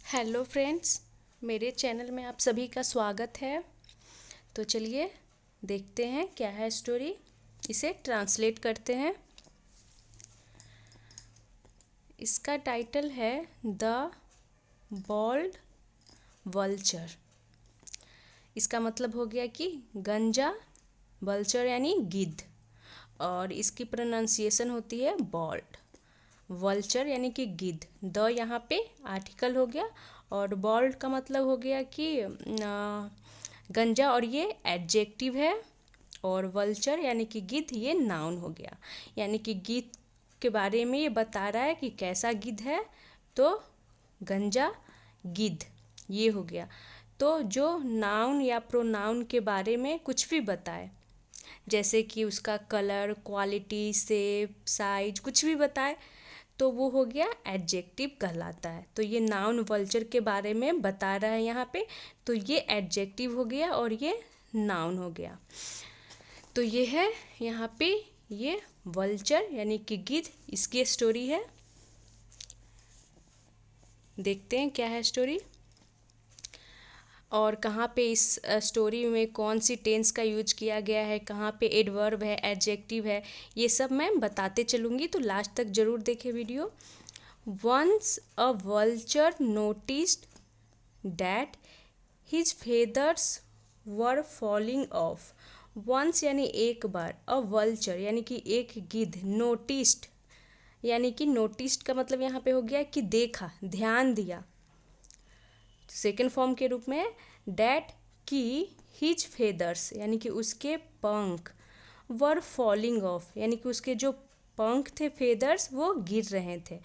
Hello friends, मेरे channel में आप सभी का स्वागत है। तो चलिए देखते हैं क्या है स्टोरी। इसे ट्रांसलेट करते हैं। इसका टाइटल है द बॉल्ड वल्चर। इसका मतलब हो गया कि गंजा, वल्चर यानी गिद्ध, और इसकी प्रोनाउंसिएशन होती है बॉल्ड। वल्चर यानी कि गिद्ध, द यहाँ पे आर्टिकल हो गया, और बॉल्ड का मतलब हो गया कि गंजा, और ये एडजेक्टिव है, और वल्चर यानी कि गिद्ध ये नाउन हो गया। यानी कि गिद्ध के बारे में ये बता रहा है कि कैसा गिद्ध है, तो गंजा गिद्ध ये हो गया। तो जो नाउन या प्रोनाउन के बारे में कुछ भी बताए, जैसे कि उसका कलर, क्वालिटी, शेप, साइज, कुछ भी बताए, तो वो हो गया एडजेक्टिव कहलाता है। तो ये नाउन वल्चर के बारे में बता रहा है यहाँ पे, तो ये एडजेक्टिव हो गया और ये नाउन हो गया। तो ये है यहाँ पे ये वल्चर यानी कि गिद्ध, इसकी स्टोरी है। देखते हैं क्या है स्टोरी, और कहाँ पे इस स्टोरी में कौन सी टेंस का यूज किया गया है, कहाँ पे एडवर्ब है, एडजेक्टिव है, ये सब मैं बताते चलूँगी। तो लास्ट तक ज़रूर देखें video. Once a vulture noticed that his feathers were falling off. Once यानी एक बार, अ वल्चर यानी कि एक गिद्ध, नोटिस्ड यानी कि नोटिस्ड का मतलब यहाँ पे हो गया कि देखा, ध्यान दिया। सेकेंड फॉर्म के रूप में डैट की हिज फेदर्स यानी कि उसके पंख, वर फॉलिंग ऑफ यानी कि उसके जो पंख थे, फेदर्स, वो गिर रहे थे।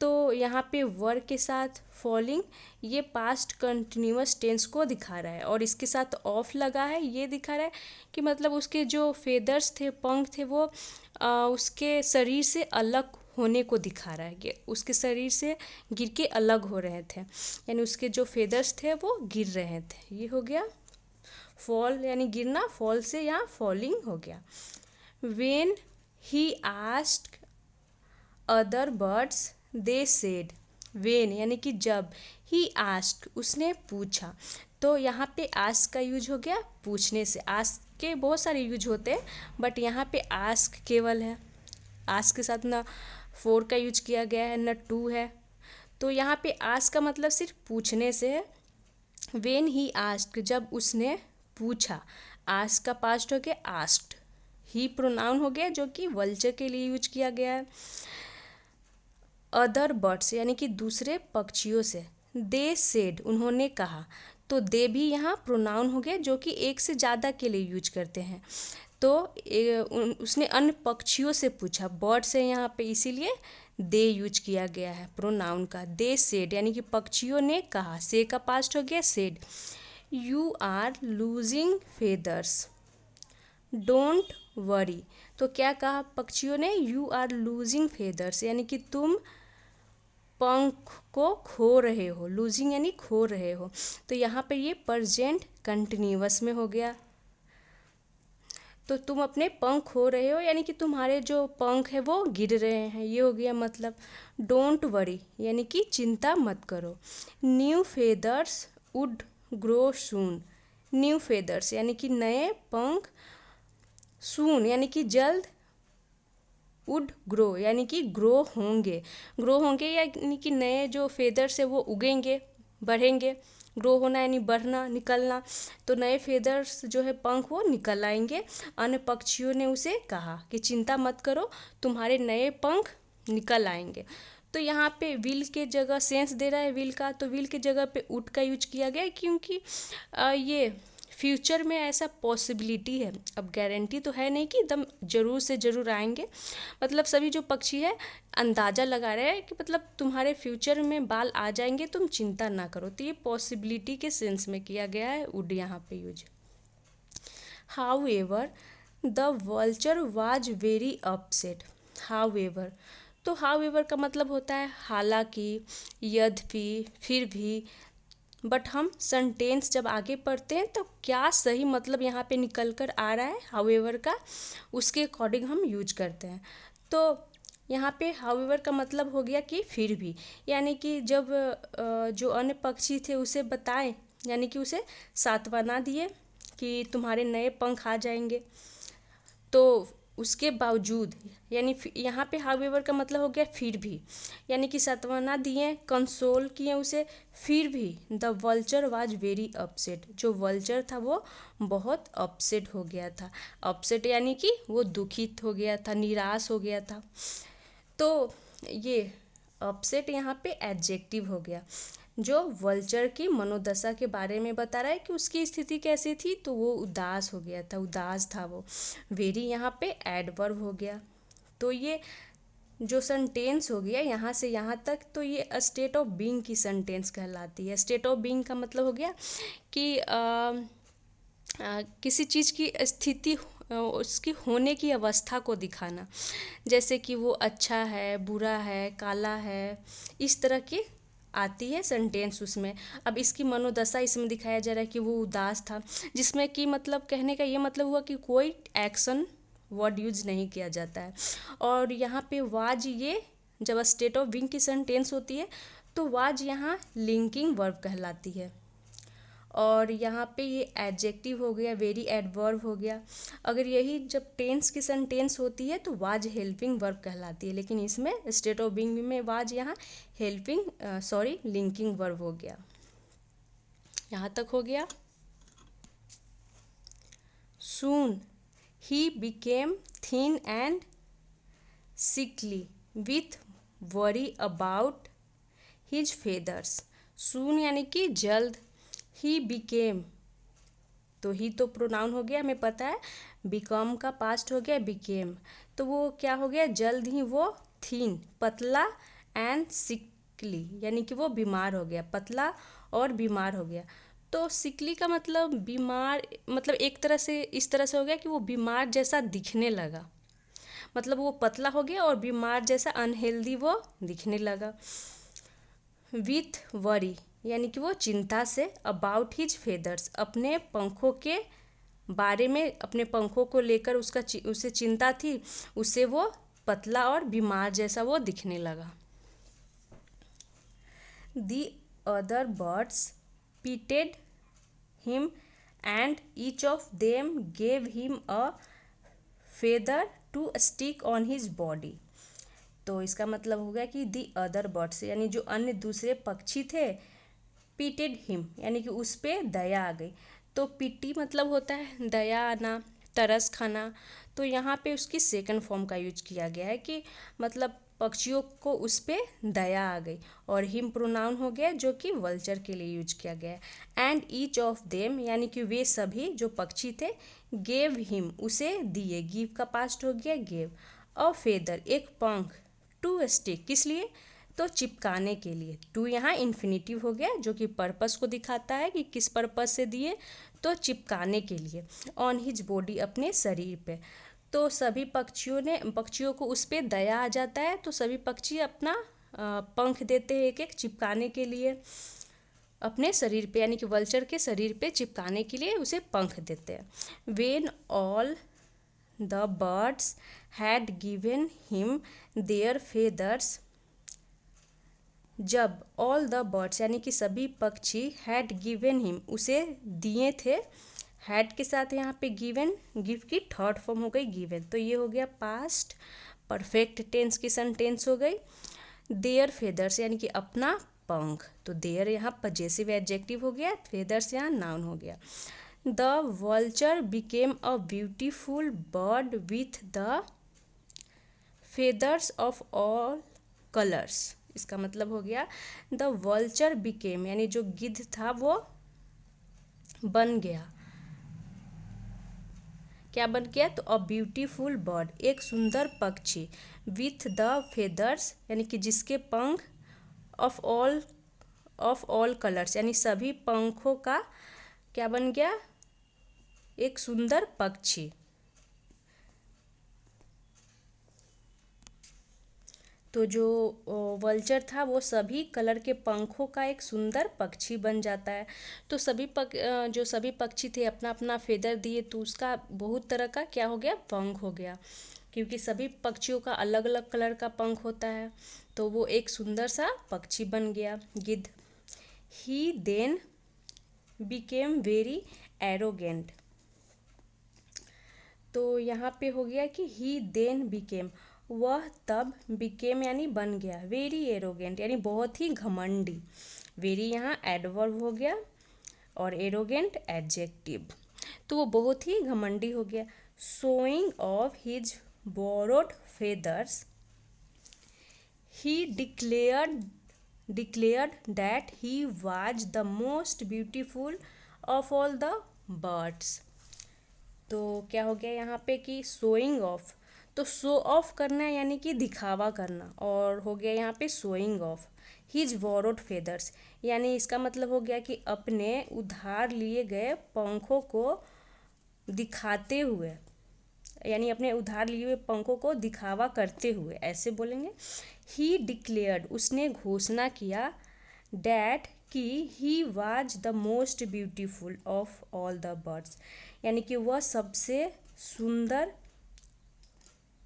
तो यहाँ पे वर के साथ फॉलिंग, ये पास्ट कंटिन्यूअस टेंस को दिखा रहा है, और इसके साथ ऑफ लगा है, ये दिखा रहा है कि मतलब उसके जो फेदर्स थे, पंख थे, वो उसके शरीर से अलग होने को दिखा रहा है, कि उसके शरीर से गिर के अलग हो रहे थे, यानी उसके जो फेदर्स थे वो गिर रहे थे। ये हो गया फॉल यानी गिरना, फॉल से यहाँ फॉलिंग हो गया। When he asked other birds they said. When यानी कि जब, ही आस्क्ड उसने पूछा, तो यहाँ पे आस्क का यूज हो गया पूछने से। आस्क के बहुत सारे यूज होते हैं, बट यहाँ पे आस्क केवल है। आस्क के साथ ना फोर का यूज किया गया है, न टू है। तो यहाँ पे आस्क का मतलब सिर्फ पूछने से है। वेन ही आस्क्ड जब उसने पूछा, आस्क का पास्ट हो गया आस्क्ड, ही प्रोनाउन हो गया जो कि वल्चर के लिए यूज किया गया है। अदर बर्ड्स यानी कि दूसरे पक्षियों से, दे सेड उन्होंने कहा, तो दे भी यहाँ प्रोनाउन हो गया जो कि एक से ज़्यादा के लिए यूज करते हैं। तो उसने अन्य पक्षियों से पूछा, बर्ड से यहाँ पे इसीलिए दे यूज किया गया है प्रोनाउन का। दे सेड यानी कि पक्षियों ने कहा, से का पास्ट हो गया said. You are losing feathers don't worry. तो क्या कहा पक्षियों ने, यू आर लूजिंग फेदर्स यानी कि तुम पंख को खो रहे हो। लूजिंग यानी खो रहे हो, तो यहाँ पे ये प्रेजेंट कंटिन्यूअस में हो गया। तो तुम अपने पंख खो रहे हो यानी कि तुम्हारे जो पंख है वो गिर रहे हैं, ये हो गया मतलब। डोंट वरी यानी कि चिंता मत करो। New feathers would grow soon. New feathers यानी कि नए पंख, सून यानी कि जल्द, वुड ग्रो यानी कि ग्रो होंगे। ग्रो होंगे यानी कि नए जो फेदर्स है वो उगेंगे, बढ़ेंगे। ग्रो होना यानी बढ़ना, निकलना। तो नए फेदर्स जो है पंख वो निकल आएंगे। अन्य पक्षियों ने उसे कहा कि चिंता मत करो, तुम्हारे नए पंख निकल आएंगे। तो यहाँ पे विल के जगह सेंस दे रहा है विल का, तो विल के जगह पे वुड का यूज किया गया है, क्योंकि ये फ्यूचर में ऐसा पॉसिबिलिटी है। अब गारंटी तो है नहीं कि एकदम ज़रूर से ज़रूर आएंगे, मतलब सभी जो पक्षी है अंदाज़ा लगा रहे हैं कि मतलब तुम्हारे फ्यूचर में बाल आ जाएंगे, तुम चिंता ना करो। तो ये पॉसिबिलिटी के सेंस में किया गया है वुड यहाँ पे use. How ever the vulture was very upset. How ever, तो हाउ एवर का मतलब होता है हालांकि, यद्यपि, फिर भी। बट हम सेंटेंस जब आगे पढ़ते हैं तो क्या सही मतलब यहाँ पे निकल कर आ रहा है हाउएवर का, उसके अकॉर्डिंग हम यूज करते हैं। तो यहाँ पे हाउएवर का मतलब हो गया कि फिर भी, यानी कि जब जो अन्य पक्षी थे उसे बताएं, यानी कि उसे सांत्वना दिए कि तुम्हारे नए पंख आ जाएंगे, तो उसके बावजूद, यानी यहाँ पे हाउएवर का मतलब हो गया फिर भी, यानी कि सांत्वना दिए, कंसोल किए उसे, फिर भी the vulture was very upset, जो वल्चर था वो बहुत अपसेट हो गया था। अपसेट यानी कि वो दुखित हो गया था, निराश हो गया था। तो ये अपसेट यहाँ पे एडजेक्टिव हो गया, जो वल्चर की मनोदशा के बारे में बता रहा है कि उसकी स्थिति कैसी थी, तो वो उदास हो गया था, उदास था वो। वेरी यहाँ पे एडवर्ब हो गया। तो ये जो सेंटेंस हो गया यहाँ से यहाँ तक, तो ये स्टेट ऑफ बीइंग की सेंटेंस कहलाती है। स्टेट ऑफ बीइंग का मतलब हो गया कि किसी चीज़ की स्थिति, उसकी होने की अवस्था को दिखाना, जैसे कि वो अच्छा है, बुरा है, काला है, इस तरह की आती है सेंटेंस उसमें। अब इसकी मनोदशा इसमें दिखाया जा रहा है कि वो उदास था, जिसमें कि मतलब कहने का ये मतलब हुआ कि कोई एक्शन वर्ड यूज नहीं किया जाता है। और यहाँ पे वाज, ये जब स्टेट ऑफ बीइंग की सेंटेंस होती है तो वाज यहाँ लिंकिंग वर्ब कहलाती है। और यहाँ पे ये एडजेक्टिव हो गया, वेरी एडवर्ब हो गया। अगर यही जब टेंस की सेंटेंस होती है तो वाज हेल्पिंग वर्ब कहलाती है, लेकिन इसमें स्टेट ऑफ बीइंग में वाज यहाँ लिंकिंग वर्ब हो गया। यहाँ तक हो गया। सून ही became thin and sickly with worry about his feathers. Soon यानी कि जल्द, ही बिकेम, तो ही तो प्रोनाउन हो गया, हमें पता है। बिकम का पास्ट हो गया बिकेम, तो वो क्या हो गया, जल्द ही वो थीन, पतला, एंड सिकली यानी कि वो बीमार हो गया, पतला और बीमार हो गया। तो सिकली का मतलब बीमार, मतलब एक तरह से इस तरह से हो गया कि वो बीमार जैसा दिखने लगा, मतलब वो पतला हो गया और बीमार जैसा, अनहेल्दी वो दिखने लगा। विथ वरी यानी कि वो चिंता से, अबाउट हिज फेदर्स अपने पंखों के बारे में, अपने पंखों को लेकर उसे चिंता थी, उससे वो पतला और बीमार जैसा वो दिखने लगा। The other birds pitied him and each of them gave him a feather to stick on his body. तो इसका मतलब हो गया कि दी अदर बर्ड्स यानी जो अन्य दूसरे पक्षी थे, पीटेड हिम यानी कि उस पे दया आ गई। तो पीटी मतलब होता है दया आना, तरस खाना, तो यहाँ पे उसकी सेकंड फॉर्म का यूज किया गया है कि मतलब पक्षियों को उस पे दया आ गई। और हिम प्रोनाउन हो गया जो कि वल्चर के लिए यूज किया गया है। एंड ईच ऑफ देम यानी कि वे सभी जो पक्षी थे, गेव हिम उसे दिए, गिव का पास्ट हो गया गेव, अ फेदर एक पंख, टू स्टिक किस लिए, तो चिपकाने के लिए। टू यहाँ इन्फिनिटिव हो गया जो कि पर्पस को दिखाता है कि किस पर्पस से दिए, तो चिपकाने के लिए, ऑन हिज बॉडी अपने शरीर पे। तो सभी पक्षियों को उस पर दया आ जाता है, तो सभी पक्षी अपना पंख देते हैं एक एक चिपकाने के लिए अपने शरीर पे, यानी कि वल्चर के शरीर पे चिपकाने के लिए उसे पंख देते हैं। When all the birds had given him their feathers, जब ऑल द बर्ड्स यानी कि सभी पक्षी हैड गिवन हिम उसे दिए थे, हैड के साथ यहाँ पे गिवन, गिव की थर्ड फॉर्म हो गई गिवन, तो ये हो गया पास्ट परफेक्ट टेंस की सेंटेंस हो गई। देयर फेदर्स यानी कि अपना पंख, तो देयर यहाँ पजेसिव एडजेक्टिव हो गया, फेदर्स यहाँ नाउन हो गया। The vulture became a beautiful bird with the feathers of all colours. इसका मतलब हो गया द वल्चर बिकेम यानी जो गिद्ध था वो बन गया, क्या बन गया, तो अ ब्यूटीफुल बर्ड एक सुंदर पक्षी, विथ द फेदर्स यानी कि जिसके पंख, ऑफ ऑल कलर्स यानी सभी पंखों का क्या बन गया, एक सुंदर पक्षी। तो जो वल्चर था वो सभी कलर के पंखों का एक सुंदर पक्षी बन जाता है। तो जो सभी पक्षी थे अपना अपना फेदर दिए, तो उसका बहुत तरह का क्या हो गया, पंख हो गया। क्योंकि सभी पक्षियों का अलग अलग कलर का पंख होता है, तो वो एक सुंदर सा पक्षी बन गया गिद्ध। ही देन बिकेम वेरी एरोगेंट। तो यहाँ पे हो गया कि ही देन बिकेम, वह तब बिकेम यानी बन गया, वेरी एरोगेंट यानी बहुत ही घमंडी। वेरी यहाँ एडवर्ब हो गया और एरोगेंट एडजेक्टिव, तो वो बहुत ही घमंडी हो गया। Showing off his borrowed feathers, he declared that he was the most beautiful of all the birds। तो क्या हो गया यहाँ पे कि शोइंग ऑफ, तो शो ऑफ करना यानी कि दिखावा करना, और हो गया यहाँ पे showing off his borrowed feathers, यानी इसका मतलब हो गया कि अपने उधार लिए गए पंखों को दिखाते हुए, यानी अपने उधार लिए हुए पंखों को दिखावा करते हुए, ऐसे बोलेंगे। ही डिक्लेयर्ड, उसने घोषणा किया, डैट कि he was the most beautiful of all the birds, यानी कि वह सबसे सुंदर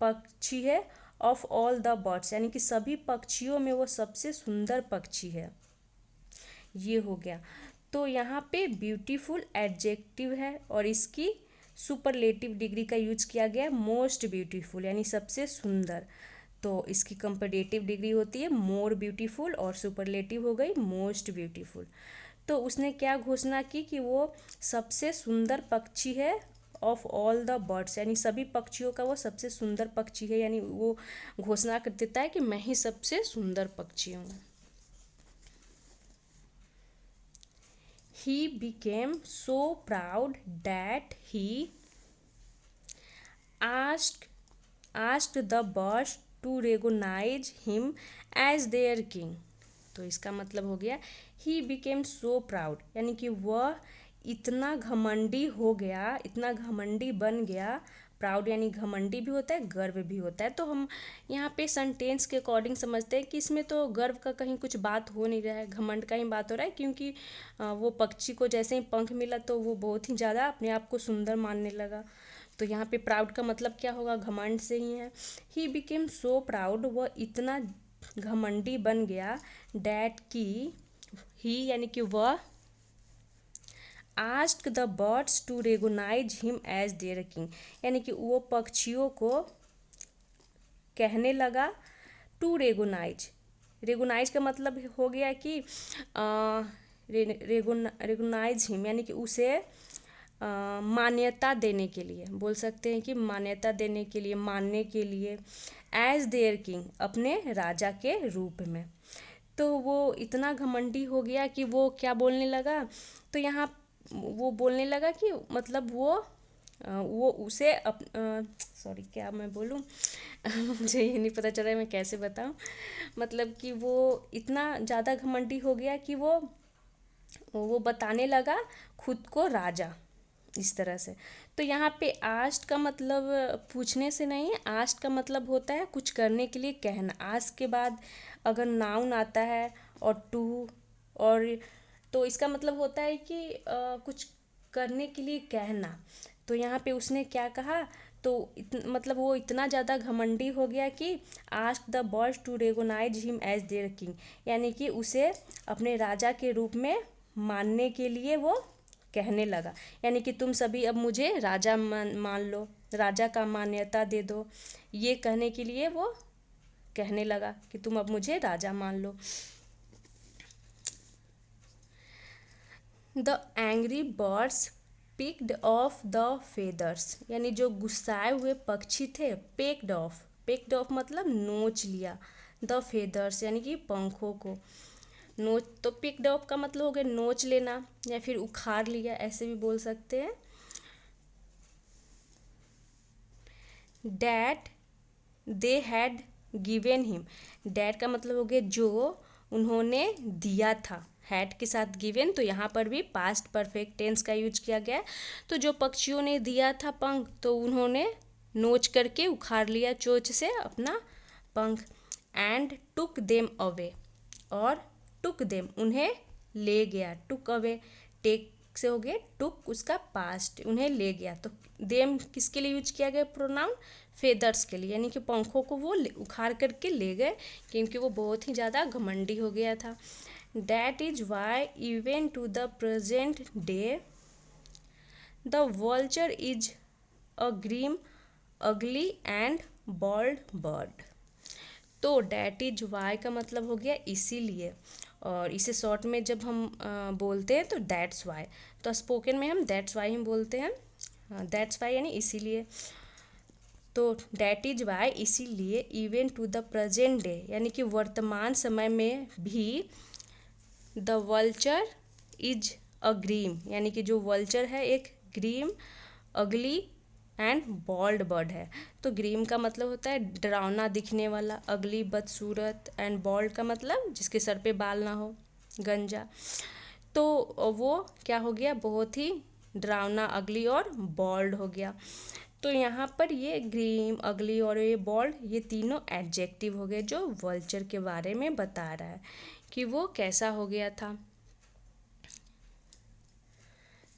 पक्षी है, ऑफ ऑल द बर्ड्स यानी कि सभी पक्षियों में वो सबसे सुंदर पक्षी है। ये हो गया। तो यहाँ पे ब्यूटीफुल एडजेक्टिव है और इसकी सुपरलेटिव डिग्री का यूज किया गया मोस्ट ब्यूटीफुल यानी सबसे सुंदर, तो इसकी कंपैरेटिव डिग्री होती है मोर ब्यूटीफुल और सुपरलेटिव हो गई मोस्ट ब्यूटीफुल। तो उसने क्या घोषणा की कि वो सबसे सुंदर पक्षी है ऑफ ऑल द बर्ड्स, यानी सभी पक्षियों का वो सबसे सुंदर पक्षी है, यानी वो घोषणा कर देता है कि मैं ही सबसे सुंदर पक्षी हूँ। He became so proud that he asked the birds to recognize him as their king। तो इसका मतलब हो गया he became so proud, यानी कि वह इतना घमंडी हो गया, इतना घमंडी बन गया। प्राउड यानी घमंडी भी होता है, गर्व भी होता है। तो हम यहाँ पे सेंटेंस के अकॉर्डिंग समझते हैं कि इसमें तो गर्व का कहीं कुछ बात हो नहीं रहा है, घमंड का ही बात हो रहा है, क्योंकि वो पक्षी को जैसे ही पंख मिला तो वो बहुत ही ज़्यादा अपने आप को सुंदर मानने लगा। तो यहाँ पे प्राउड का मतलब क्या होगा, घमंड से ही है। ही बिकेम सो प्राउड, वह इतना घमंडी बन गया, डैट की ही यानी कि वह asked the birds to recognise him as their king, यानी कि वो पक्षियों को कहने लगा टू रेगोनाइज। रेगोनाइज का मतलब हो गया कि रेगोनाइज हिम यानी कि उसे मान्यता देने के लिए, बोल सकते हैं कि मान्यता देने के लिए, मानने के लिए, एज देयर किंग अपने राजा के रूप में। तो वो इतना घमंडी हो गया कि वो क्या बोलने लगा, तो यहाँ वो बोलने लगा कि मतलब वो उसे सॉरी क्या मैं बोलूँ मुझे ये नहीं पता चल रहा है मैं कैसे बताऊँ, मतलब कि वो इतना ज़्यादा घमंडी हो गया कि वो बताने लगा खुद को राजा, इस तरह से। तो यहाँ पे आस्ट का मतलब पूछने से नहीं है, आस्ट का मतलब होता है कुछ करने के लिए कहना। आस्ट के बाद अगर नाउन आता है और टू, और तो इसका मतलब होता है कि कुछ करने के लिए कहना। तो यहाँ पे उसने क्या कहा, तो मतलब वो इतना ज़्यादा घमंडी हो गया कि ask the birds to recognise him as their king, यानी कि उसे अपने राजा के रूप में मानने के लिए वो कहने लगा, यानी कि तुम सभी अब मुझे राजा मान लो, राजा का मान्यता दे दो, ये कहने के लिए वो कहने लगा कि तुम अब मुझे राजा मान लो। The angry birds picked off the feathers, यानी जो गुस्साए हुए पक्षी थे, पेक्ड ऑफ मतलब नोच लिया, द फेदर्स यानी कि पंखों को नोच, तो पिक्ड ऑफ का मतलब हो गया नोच लेना या फिर उखाड़ लिया, ऐसे भी बोल सकते हैं। That they had given him, that का मतलब हो गया जो उन्होंने दिया था, हैड के साथ गिवन, तो यहाँ पर भी पास्ट परफेक्ट टेंस का यूज किया गया। तो जो पक्षियों ने दिया था पंख, तो उन्होंने नोच करके उखाड़ लिया चोंच से अपना पंख। एंड टुक देम अवे, और टुक देम उन्हें ले गया, टुक अवे टेक से हो गया टुक, उसका पास्ट, उन्हें ले गया। तो देम किसके लिए यूज किया गया प्रोनाउन? फेदर्स के लिए, यानी कि पंखों को वो उखाड़ करके ले गए, क्योंकि वो बहुत ही ज़्यादा घमंडी हो गया था। That is why even to the present day the vulture is a grim ugly and bald bird. तो डैट इज वाई का मतलब हो गया इसीलिए, और इसे शॉर्ट में जब हम बोलते हैं तो दैट्स वाई, तो स्पोकन में हम दैट्स वाई ही बोलते हैं, दैट्स वाई यानी इसीलिए। तो डैट इज वाई इसीलिए, even to the present day यानी कि वर्तमान समय में भी, the vulture is a grim यानी कि जो वल्चर है एक grim ugly and bald bird है। तो ग्रीम का मतलब होता है डरावना दिखने वाला, अगली बदसूरत, एंड बॉल्ड का मतलब जिसके सर पे बाल ना हो, गंजा। तो वो क्या हो गया, बहुत ही डरावना, अगली और बॉल्ड हो गया। तो यहाँ पर ये ग्रीम, अगली और ये बॉल्ड, ये तीनों एडजेक्टिव हो गए जो वल्चर के बारे में बता रहा है कि वो कैसा हो गया था।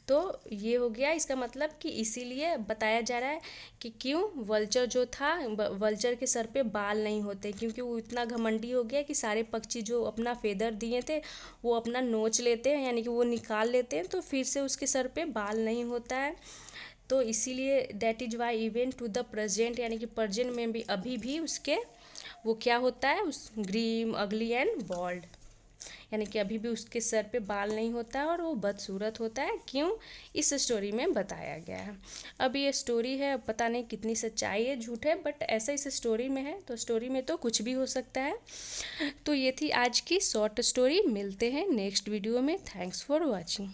तो ये हो गया, इसका मतलब कि इसीलिए बताया जा रहा है कि क्यों वल्चर जो था, वल्चर के सर पे बाल नहीं होते, क्योंकि वो इतना घमंडी हो गया कि सारे पक्षी जो अपना फेदर दिए थे वो अपना नोच लेते हैं, यानी कि वो निकाल लेते हैं, तो फिर से उसके सर पे बाल नहीं होता है। तो इसीलिए that is why even to the present यानी कि प्रेजेंट में भी अभी भी उसके वो क्या होता है, उस ग्रीम अगली एंड बॉल्ड, यानी कि अभी भी उसके सर पे बाल नहीं होता है और वो बदसूरत होता है। क्यों? इस स्टोरी में बताया गया है। अब ये स्टोरी है, पता नहीं कितनी सच्चाई है झूठ है, बट ऐसा इस स्टोरी में है, तो स्टोरी में तो कुछ भी हो सकता है। तो ये थी आज की शॉर्ट स्टोरी, मिलते हैं नेक्स्ट वीडियो में। Thanks for watching.